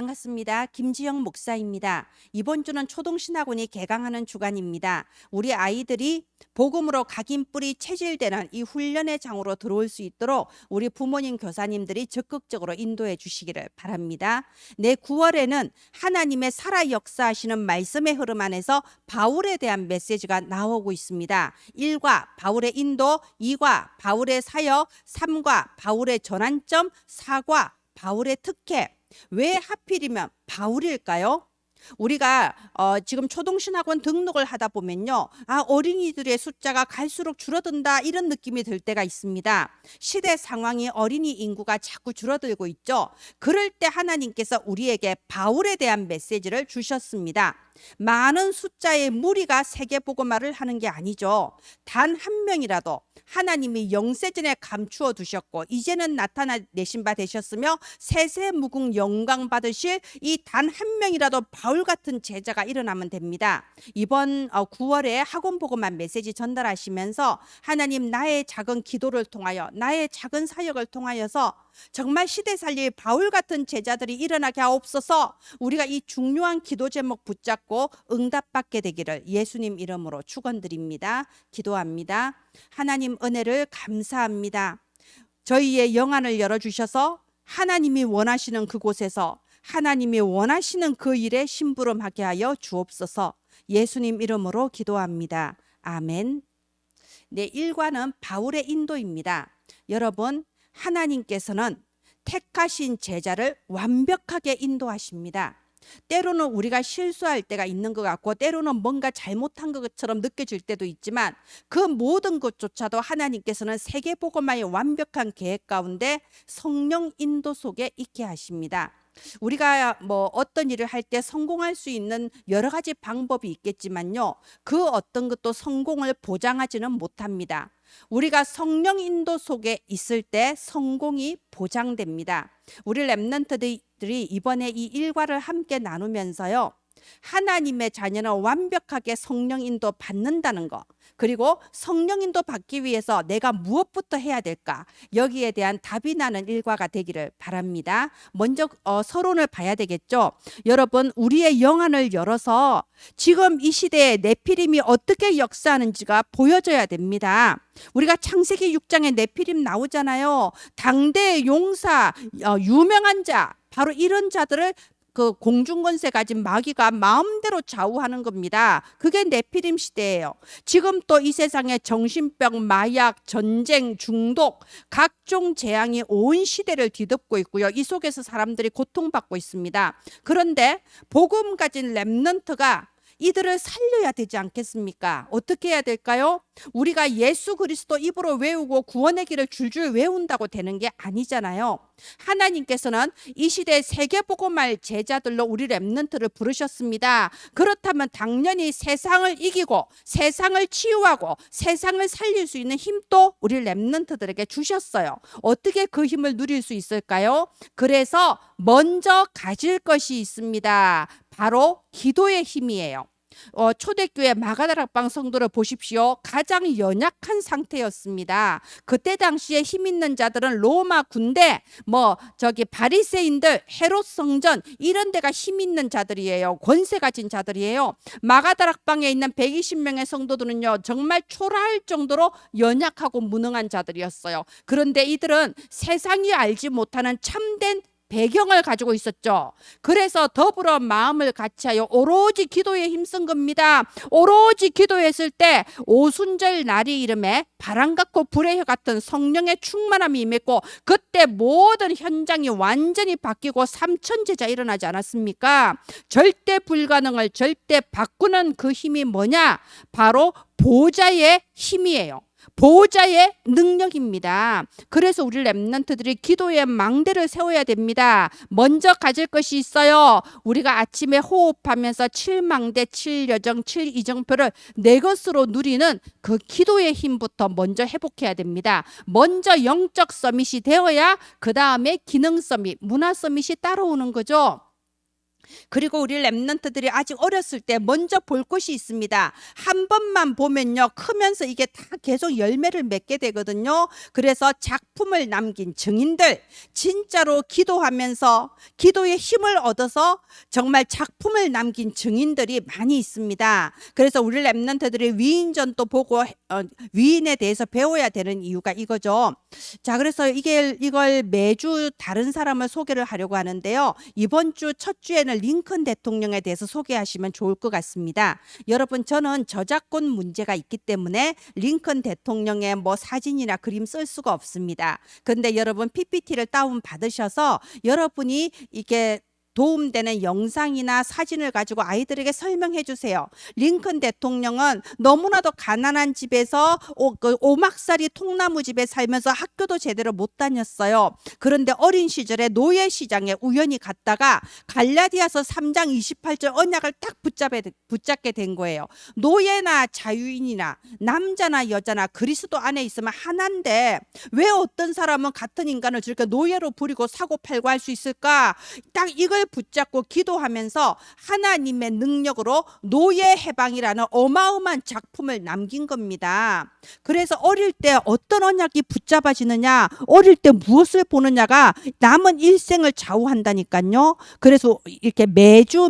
반갑습니다. 김지영 목사입니다. 이번 주는 초동신학원이 개강하는 주간입니다. 우리 아이들이 복음으로 각인뿌리 체질되는 이 훈련의 장으로 들어올 수 있도록 우리 부모님 교사님들이 적극적으로 인도해 주시기를 바랍니다. 내 9월에는 하나님의 살아 역사하시는 말씀의 흐름 안에서 바울에 대한 메시지가 나오고 있습니다. 1과 바울의 인도, 2과 바울의 사역, 3과 바울의 전환점, 4과 바울의 특혜. 왜 하필이면 바울일까요? 우리가 지금 초동신학원 등록을 하다 보면요, 어린이들의 숫자가 갈수록 줄어든다 이런 느낌이 들 때가 있습니다. 시대 상황이 어린이 인구가 자꾸 줄어들고 있죠. 그럴 때 하나님께서 우리에게 바울에 대한 메시지를 주셨습니다. 많은 숫자의 무리가 세계복음화를 하는 게 아니죠. 단 한 명이라도 하나님이 영세전에 감추어 두셨고 이제는 나타내신 바 되셨으며 세세무궁 영광 받으실 이 단 한 명이라도 바울 같은 제자가 일어나면 됩니다. 이번 9월에 학원복음만 메시지 전달하시면서 하나님, 나의 작은 기도를 통하여, 나의 작은 사역을 통하여서 정말 시대 살릴 바울 같은 제자들이 일어나게 하옵소서. 우리가 이 중요한 기도 제목 붙잡고 응답받게 되기를 예수님 이름으로 축원드립니다. 기도합니다. 하나님, 은혜를 감사합니다. 저희의 영안을 열어주셔서 하나님이 원하시는 그곳에서 하나님이 원하시는 그 일에 심부름하게 하여 주옵소서. 예수님 이름으로 기도합니다. 아멘. 네, 1과는 바울의 인도입니다. 여러분, 하나님께서는 택하신 제자를 완벽하게 인도하십니다. 때로는 우리가 실수할 때가 있는 것 같고 때로는 뭔가 잘못한 것처럼 느껴질 때도 있지만 그 모든 것조차도 하나님께서는 세계복음화의 완벽한 계획 가운데 성령 인도 속에 있게 하십니다. 우리가 어떤 일을 할 때 성공할 수 있는 여러 가지 방법이 있겠지만요, 그 어떤 것도 성공을 보장하지는 못합니다. 우리가 성령 인도 속에 있을 때 성공이 보장됩니다. 우리 렘넌트들이 이번에 이 일과를 함께 나누면서요, 하나님의 자녀는 완벽하게 성령 인도 받는다는 거, 그리고 성령 인도 받기 위해서 내가 무엇부터 해야 될까, 여기에 대한 답이 나는 일과가 되기를 바랍니다. 먼저 서론을 봐야 되겠죠. 여러분, 우리의 영안을 열어서 지금 이 시대에 네피림이 어떻게 역사하는지가 보여져야 됩니다. 우리가 창세기 6장에 네피림 나오잖아요. 당대의 용사, 유명한 자, 바로 이런 자들을 그 공중권세 가진 마귀가 마음대로 좌우하는 겁니다. 그게 네피림 시대예요. 지금 또 이 세상에 정신병, 마약, 전쟁, 중독, 각종 재앙이 온 시대를 뒤덮고 있고요. 이 속에서 사람들이 고통받고 있습니다. 그런데 복음 가진 렘넌트가 이들을 살려야 되지 않겠습니까? 어떻게 해야 될까요? 우리가 예수 그리스도 입으로 외우고 구원의 길을 줄줄 외운다고 되는 게 아니잖아요. 하나님께서는 이 시대 세계복음할 제자들로 우리 렘넌트를 부르셨습니다. 그렇다면 당연히 세상을 이기고 세상을 치유하고 세상을 살릴 수 있는 힘도 우리 렘넌트들에게 주셨어요. 어떻게 그 힘을 누릴 수 있을까요? 그래서 먼저 가질 것이 있습니다. 바로 기도의 힘이에요. 초대교회 마가다락방 성도를 보십시오. 가장 연약한 상태였습니다. 그때 당시에 힘 있는 자들은 로마 군대, 바리새인들, 헤롯 성전 이런 데가 힘 있는 자들이에요. 권세 가진 자들이에요. 마가다락방에 있는 120명의 성도들은요, 정말 초라할 정도로 연약하고 무능한 자들이었어요. 그런데 이들은 세상이 알지 못하는 참된 배경을 가지고 있었죠. 그래서 더불어 마음을 같이하여 오로지 기도에 힘쓴 겁니다. 오로지 기도했을 때 오순절 날이 이름에 바람 같고 불의 혀 같은 성령의 충만함이 임했고 그때 모든 현장이 완전히 바뀌고 삼천제자 일어나지 않았습니까? 절대 불가능을 절대 바꾸는 그 힘이 뭐냐? 바로 보좌의 힘이에요. 보호자의 능력입니다. 그래서 우리 렘넌트들이 기도의 망대를 세워야 됩니다. 먼저 가질 것이 있어요. 우리가 아침에 호흡하면서 7망대, 7여정, 7이정표를 내 것으로 누리는 그 기도의 힘부터 먼저 회복해야 됩니다. 먼저 영적 서밋이 되어야 그 다음에 기능 서밋, 문화 서밋이 따라오는 거죠. 그리고 우리 랩런트들이 아직 어렸을 때 먼저 볼 것이 있습니다. 한 번만 보면요, 크면서 이게 다 계속 열매를 맺게 되거든요. 그래서 작품을 남긴 증인들, 진짜로 기도하면서 기도의 힘을 얻어서 정말 작품을 남긴 증인들이 많이 있습니다. 그래서 우리 랩런트들이 위인전도 보고 위인에 대해서 배워야 되는 이유가 이거죠. 자, 그래서 이걸 매주 다른 사람을 소개를 하려고 하는데요. 이번 주 첫 주에는 링컨 대통령에 대해서 소개하시면 좋을 것 같습니다. 여러분, 저는 저작권 문제가 있기 때문에 링컨 대통령의 뭐 사진이나 그림 쓸 수가 없습니다. 그런데 여러분, PPT를 다운 받으셔서 여러분이 이게 도움되는 영상이나 사진을 가지고 아이들에게 설명해 주세요. 링컨 대통령은 너무나도 가난한 집에서 오막살이 통나무 집에 살면서 학교도 제대로 못 다녔어요. 그런데 어린 시절에 노예시장에 우연히 갔다가 갈라디아서 3장 28절 언약을 딱 붙잡게 된 거예요. 노예나 자유인이나 남자나 여자나 그리스도 안에 있으면 하나인데 왜 어떤 사람은 같은 인간을 저렇게 노예로 부리고 사고 팔고 할 수 있을까? 딱 이걸 붙잡고 기도하면서 하나님의 능력으로 노예 해방이라는 어마어마한 작품을 남긴 겁니다. 그래서 어릴 때 어떤 언약이 붙잡아지느냐, 어릴 때 무엇을 보느냐가 남은 일생을 좌우한다니까요. 그래서 이렇게 매주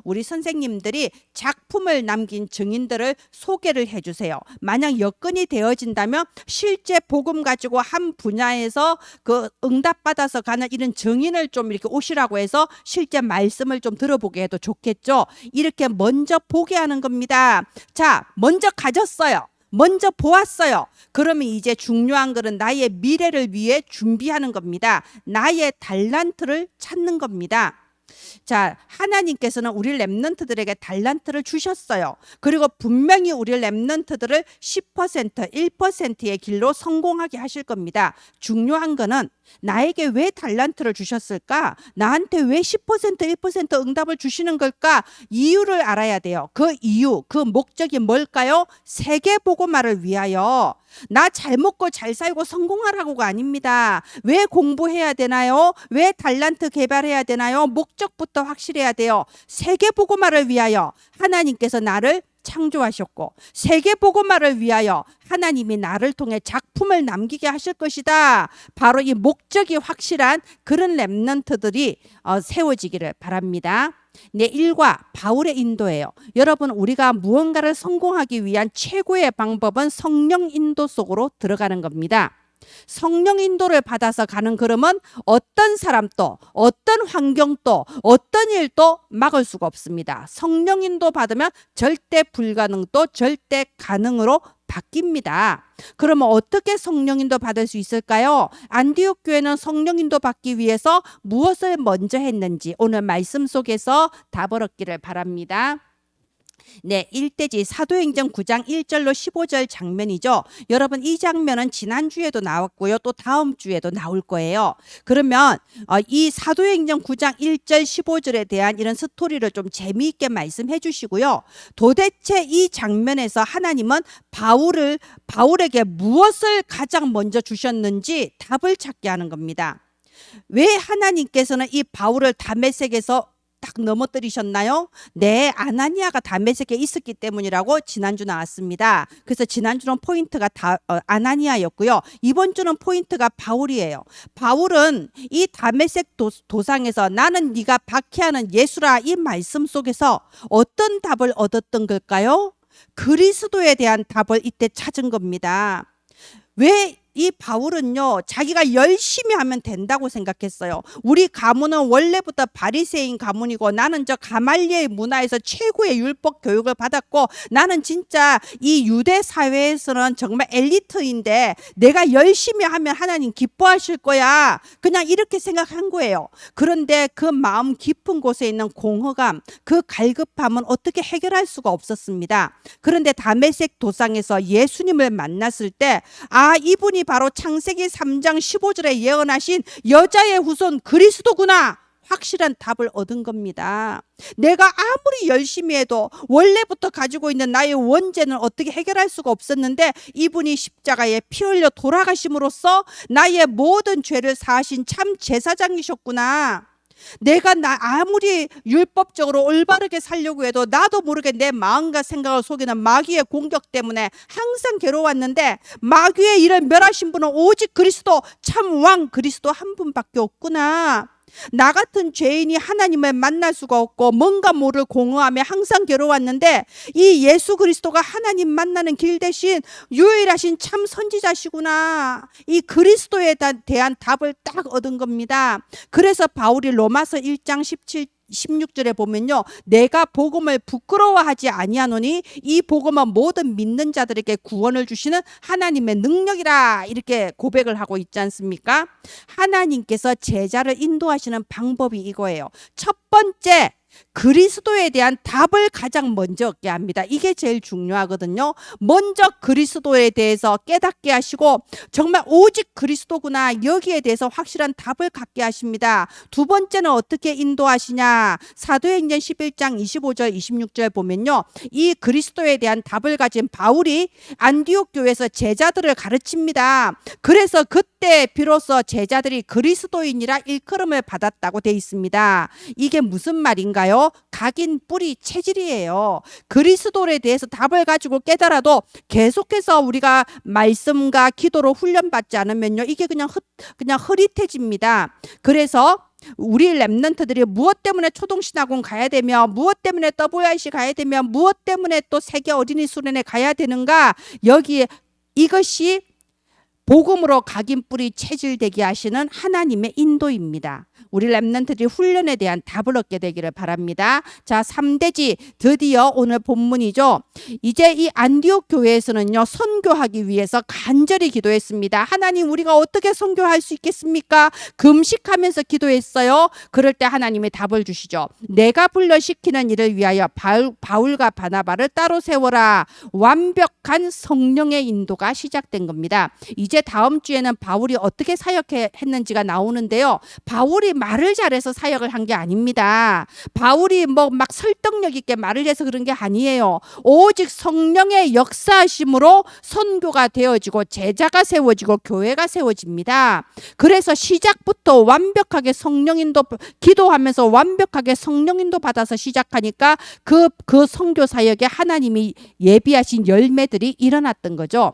우리 선생님들이 작품을 남긴 증인들을 소개를 해주세요. 만약 여건이 되어진다면 실제 복음 가지고 한 분야에서 그 응답받아서 가는 이런 증인을 좀 이렇게 오시라고 해서 실제 말씀을 좀 들어보게 해도 좋겠죠. 이렇게 먼저 보게 하는 겁니다. 자, 먼저 가졌어요. 먼저 보았어요. 그러면 이제 중요한 것은 나의 미래를 위해 준비하는 겁니다. 나의 달란트를 찾는 겁니다. 자, 하나님께서는 우리 랩런트들에게 달란트를 주셨어요. 그리고 분명히 우리 랩런트들을 10%, 1%의 길로 성공하게 하실 겁니다. 중요한 거는 나에게 왜 달란트를 주셨을까? 나한테 왜 10%, 1% 응답을 주시는 걸까? 이유를 알아야 돼요. 그 이유, 그 목적이 뭘까요? 세계복음화를 위하여. 나 잘 먹고 잘 살고 성공하라고가 아닙니다. 왜 공부해야 되나요? 왜 달란트 개발해야 되나요? 목적부터 확실해야 돼요. 세계복음화를 위하여 하나님께서 나를 창조하셨고 세계복음화를 위하여 하나님이 나를 통해 작품을 남기게 하실 것이다. 바로 이 목적이 확실한 그런 랩런트들이 세워지기를 바랍니다. 네, 1과 바울의 인도예요. 여러분, 우리가 무언가를 성공하기 위한 최고의 방법은 성령 인도 속으로 들어가는 겁니다. 성령 인도를 받아서 가는 걸음은 어떤 사람도 어떤 환경도 어떤 일도 막을 수가 없습니다. 성령 인도 받으면 절대 불가능도 절대 가능으로 바뀝니다. 그러면 어떻게 성령 인도 받을 수 있을까요? 안디옥 교회는 성령 인도 받기 위해서 무엇을 먼저 했는지 오늘 말씀 속에서 답을 얻기를 바랍니다. 네, 일대지 사도행전 9장 1절로 15절 장면이죠. 여러분, 이 장면은 지난주에도 나왔고요. 또 다음 주에도 나올 거예요. 그러면 이 사도행전 9장 1절 15절에 대한 이런 스토리를 좀 재미있게 말씀해 주시고요. 도대체 이 장면에서 하나님은 바울에게 무엇을 가장 먼저 주셨는지 답을 찾게 하는 겁니다. 왜 하나님께서는 이 바울을 다메섹에서 딱 넘어뜨리셨나요? 네, 아나니아가 다메섹에 있었기 때문이라고 지난주 나왔습니다. 그래서 지난주는 포인트가 아나니아였고요. 이번 주는 포인트가 바울이에요. 바울은 이 다메섹 도상에서 나는 네가 박해하는 예수라 이 말씀 속에서 어떤 답을 얻었던 걸까요? 그리스도에 대한 답을 이때 찾은 겁니다. 왜 이 바울은요, 자기가 열심히 하면 된다고 생각했어요. 우리 가문은 원래부터 바리새인 가문이고 나는 저 가말리엘 문화에서 최고의 율법 교육을 받았고 나는 진짜 이 유대 사회에서는 정말 엘리트인데 내가 열심히 하면 하나님 기뻐하실 거야. 그냥 이렇게 생각한 거예요. 그런데 그 마음 깊은 곳에 있는 공허감, 그 갈급함은 어떻게 해결할 수가 없었습니다. 그런데 다메섹 도상에서 예수님을 만났을 때 이분이 바로 창세기 3장 15절에 예언하신 여자의 후손 그리스도구나. 확실한 답을 얻은 겁니다. 내가 아무리 열심히 해도 원래부터 가지고 있는 나의 원죄는 어떻게 해결할 수가 없었는데 이분이 십자가에 피 흘려 돌아가심으로써 나의 모든 죄를 사하신 참 제사장이셨구나. 내가 아무리 율법적으로 올바르게 살려고 해도 나도 모르게 내 마음과 생각을 속이는 마귀의 공격 때문에 항상 괴로웠는데, 마귀의 일을 멸하신 분은 오직 그리스도, 참 왕 그리스도 한 분밖에 없구나. 나 같은 죄인이 하나님을 만날 수가 없고 뭔가 모를 공허함에 항상 괴로웠는데, 이 예수 그리스도가 하나님 만나는 길 대신 유일하신 참 선지자시구나. 이 그리스도에 대한 답을 딱 얻은 겁니다. 그래서 바울이 로마서 1장 16절에 보면요, 내가 복음을 부끄러워하지 아니하노니 이 복음은 모든 믿는 자들에게 구원을 주시는 하나님의 능력이라, 이렇게 고백을 하고 있지 않습니까? 하나님께서 제자를 인도하시는 방법이 이거예요. 첫 번째, 그리스도에 대한 답을 가장 먼저 얻게 합니다. 이게 제일 중요하거든요. 먼저 그리스도에 대해서 깨닫게 하시고 정말 오직 그리스도구나, 여기에 대해서 확실한 답을 갖게 하십니다. 두 번째는 어떻게 인도하시냐? 사도행전 11장 25절 26절 보면요, 이 그리스도에 대한 답을 가진 바울이 안디옥 교회에서 제자들을 가르칩니다. 그래서 그때 비로소 제자들이 그리스도인이라 일컬음을 받았다고 돼 있습니다. 이게 무슨 말인가요? 각인 뿌리 체질이에요. 그리스도에 대해서 답을 가지고 깨달아도 계속해서 우리가 말씀과 기도로 훈련받지 않으면요, 이게 그냥 흐릿해집니다. 그래서 우리 랩런트들이 무엇 때문에 초동신학원 가야 되며, 무엇 때문에 WIC 가야 되며, 무엇 때문에 또 세계 어린이 수련회 가야 되는가, 여기에 이것이 복음으로 각인 뿌리 체질되게 하시는 하나님의 인도입니다. 우리 랩런트들이 훈련에 대한 답을 얻게 되기를 바랍니다. 자, 3대지 드디어 오늘 본문이죠. 이제 이 안디옥 교회에서는요, 선교하기 위해서 간절히 기도했습니다. 하나님, 우리가 어떻게 선교할 수 있겠습니까? 금식하면서 기도했어요. 그럴 때 하나님이 답을 주시죠. 내가 불러시키는 일을 위하여 바울과 바나바를 따로 세워라. 완벽한 성령의 인도가 시작된 겁니다. 이제 다음 주에는 바울이 어떻게 사역했는지가 나오는데요, 바울이 말을 잘해서 사역을 한 게 아닙니다. 바울이 막 설득력 있게 말을 해서 그런 게 아니에요. 오직 성령의 역사하심으로 선교가 되어지고 제자가 세워지고 교회가 세워집니다. 그래서 시작부터 완벽하게 성령인도 기도하면서 완벽하게 성령인도 받아서 시작하니까 그 선교 사역에 하나님이 예비하신 열매들이 일어났던 거죠.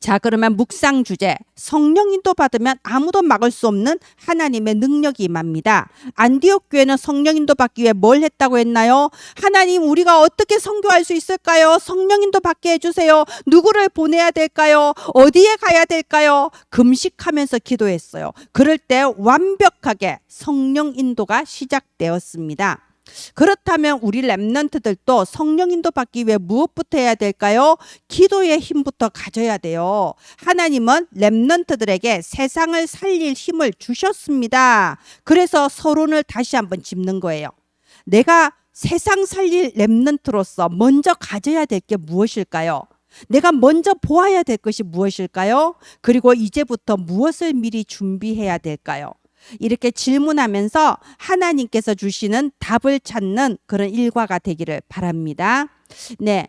자, 그러면 묵상 주제, 성령인도 받으면 아무도 막을 수 없는 하나님의 능력이 임합니다. 안디옥 교회는 성령인도 받기 위해 뭘 했다고 했나요? 하나님, 우리가 어떻게 선교할 수 있을까요? 성령인도 받게 해주세요. 누구를 보내야 될까요? 어디에 가야 될까요? 금식하면서 기도했어요. 그럴 때 완벽하게 성령 인도가 시작되었습니다. 그렇다면 우리 랩런트들도 성령 인도 받기 위해 무엇부터 해야 될까요? 기도의 힘부터 가져야 돼요. 하나님은 랩런트들에게 세상을 살릴 힘을 주셨습니다. 그래서 서론을 다시 한번 짚는 거예요. 내가 세상 살릴 랩런트로서 먼저 가져야 될 게 무엇일까요? 내가 먼저 보아야 될 것이 무엇일까요? 그리고 이제부터 무엇을 미리 준비해야 될까요? 이렇게 질문하면서 하나님께서 주시는 답을 찾는 그런 일과가 되기를 바랍니다. 네,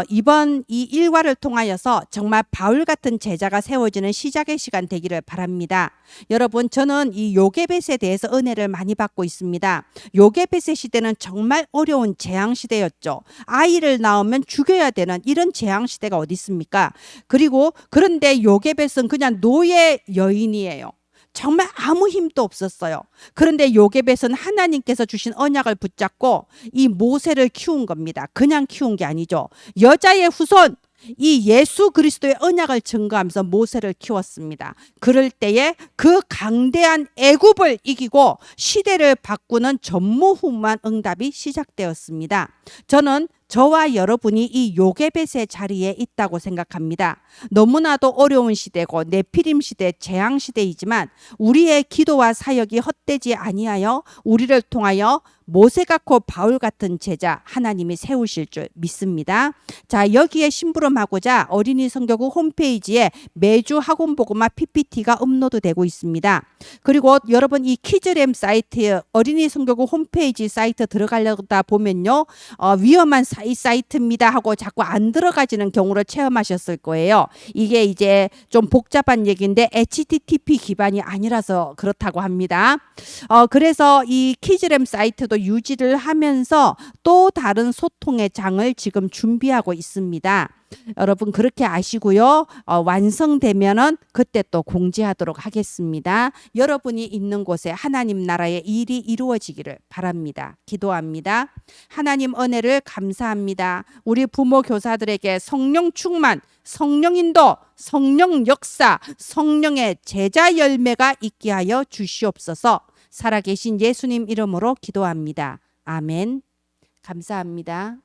이번 이 일과를 통하여서 정말 바울 같은 제자가 세워지는 시작의 시간 되기를 바랍니다. 여러분, 저는 이 요게벳에 대해서 은혜를 많이 받고 있습니다. 요게벳의 시대는 정말 어려운 재앙 시대였죠. 아이를 낳으면 죽여야 되는 이런 재앙 시대가 어디 있습니까? 그런데 요게벳은 그냥 노예 여인이에요. 정말 아무 힘도 없었어요. 그런데 요게벳은 하나님께서 주신 언약을 붙잡고 이 모세를 키운 겁니다. 그냥 키운 게 아니죠. 여자의 후손, 이 예수 그리스도의 언약을 증거하면서 모세를 키웠습니다. 그럴 때에 그 강대한 애굽을 이기고 시대를 바꾸는 전무후무한 응답이 시작되었습니다. 저는 저와 여러분이 이 요게벳의 자리에 있다고 생각합니다. 너무나도 어려운 시대고 네피림 시대, 재앙 시대이지만 우리의 기도와 사역이 헛되지 아니하여 우리를 통하여 모세 같고 바울 같은 제자 하나님이 세우실 줄 믿습니다. 자, 여기에 심부름하고자 어린이 성교국 홈페이지에 매주 학원보고마 PPT가 업로드되고 있습니다. 그리고 여러분, 이 키즈램 사이트, 어린이 성교국 홈페이지 사이트 들어가려다 보면요, 위험한 사이트입니다 하고 자꾸 안 들어가지는 경우를 체험하셨을 거예요. 이게 이제 좀 복잡한 얘기인데 HTTP 기반이 아니라서 그렇다고 합니다. 그래서 이 키즈램 사이트도 유지를 하면서 또 다른 소통의 장을 지금 준비하고 있습니다. 여러분 그렇게 아시고요. 완성되면은 그때 또 공지하도록 하겠습니다. 여러분이 있는 곳에 하나님 나라의 일이 이루어지기를 바랍니다. 기도합니다. 하나님 은혜를 감사합니다. 우리 부모 교사들에게 성령 충만, 성령 인도, 성령 역사, 성령의 제자 열매가 있게 하여 주시옵소서. 살아계신 예수님 이름으로 기도합니다. 아멘. 감사합니다.